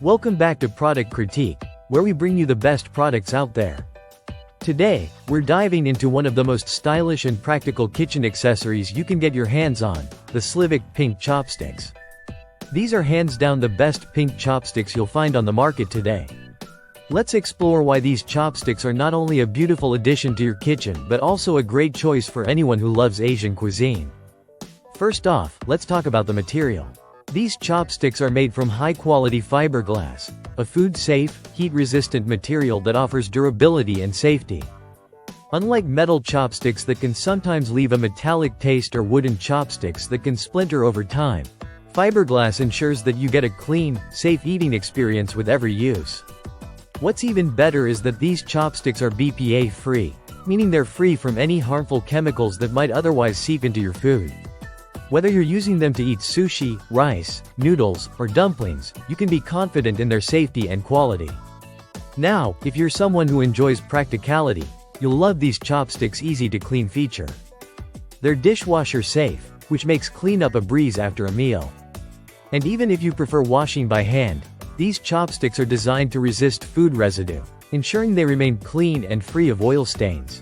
Welcome back to Product Critique, where we bring you the best products out there. Today, we're diving into one of the most stylish and practical kitchen accessories you can get your hands on, the Slivek pink chopsticks. These are hands down the best pink chopsticks you'll find on the market today. Let's explore why these chopsticks are not only a beautiful addition to your kitchen but also a great choice for anyone who loves Asian cuisine. First off, let's talk about the material. These chopsticks are made from high-quality fiberglass, a food-safe, heat-resistant material that offers durability and safety. Unlike metal chopsticks that can sometimes leave a metallic taste or wooden chopsticks that can splinter over time, fiberglass ensures that you get a clean, safe eating experience with every use. What's even better is that these chopsticks are BPA-free, meaning they're free from any harmful chemicals that might otherwise seep into your food. Whether you're using them to eat sushi, rice, noodles, or dumplings, you can be confident in their safety and quality. Now, if you're someone who enjoys practicality, you'll love these chopsticks' easy-to-clean feature. They're dishwasher safe, which makes cleanup a breeze after a meal. And even if you prefer washing by hand, these chopsticks are designed to resist food residue, ensuring they remain clean and free of oil stains.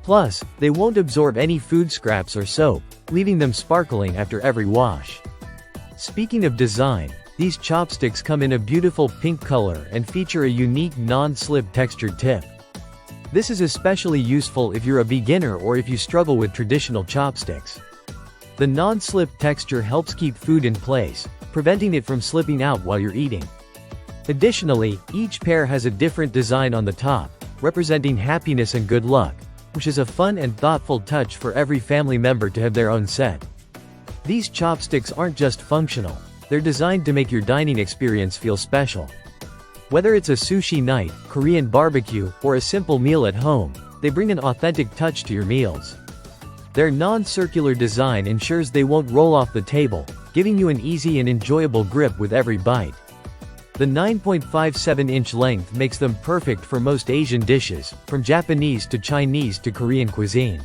Plus, they won't absorb any food scraps or soap, leaving them sparkling after every wash. Speaking of design, these chopsticks come in a beautiful pink color and feature a unique non-slip textured tip. This is especially useful if you're a beginner or if you struggle with traditional chopsticks. The non-slip texture helps keep food in place, preventing it from slipping out while you're eating. Additionally, each pair has a different design on the top, representing happiness and good luck, which is a fun and thoughtful touch for every family member to have their own set. These chopsticks aren't just functional, they're designed to make your dining experience feel special. Whether it's a sushi night, Korean barbecue, or a simple meal at home, they bring an authentic touch to your meals. Their non-circular design ensures they won't roll off the table, giving you an easy and enjoyable grip with every bite. The 9.57-inch length makes them perfect for most Asian dishes, from Japanese to Chinese to Korean cuisine.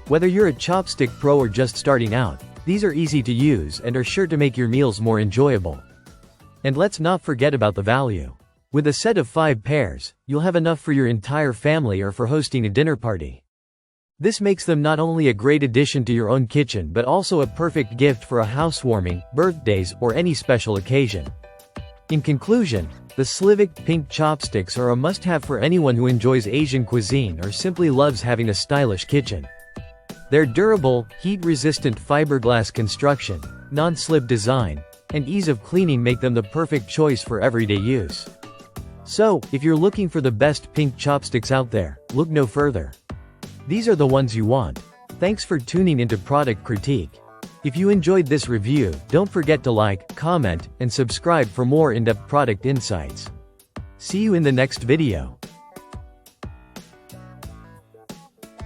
Whether you're a chopstick pro or just starting out, these are easy to use and are sure to make your meals more enjoyable. And let's not forget about the value. With a set of 5 pairs, you'll have enough for your entire family or for hosting a dinner party. This makes them not only a great addition to your own kitchen but also a perfect gift for a housewarming, birthdays, or any special occasion. In conclusion, the Slivek pink chopsticks are a must-have for anyone who enjoys Asian cuisine or simply loves having a stylish kitchen. Their durable, heat-resistant fiberglass construction, non-slip design, and ease of cleaning make them the perfect choice for everyday use. So, if you're looking for the best pink chopsticks out there, look no further. These are the ones you want. Thanks for tuning into Product Critique. If you enjoyed this review, don't forget to like, comment, and subscribe for more in-depth product insights. See you in the next video.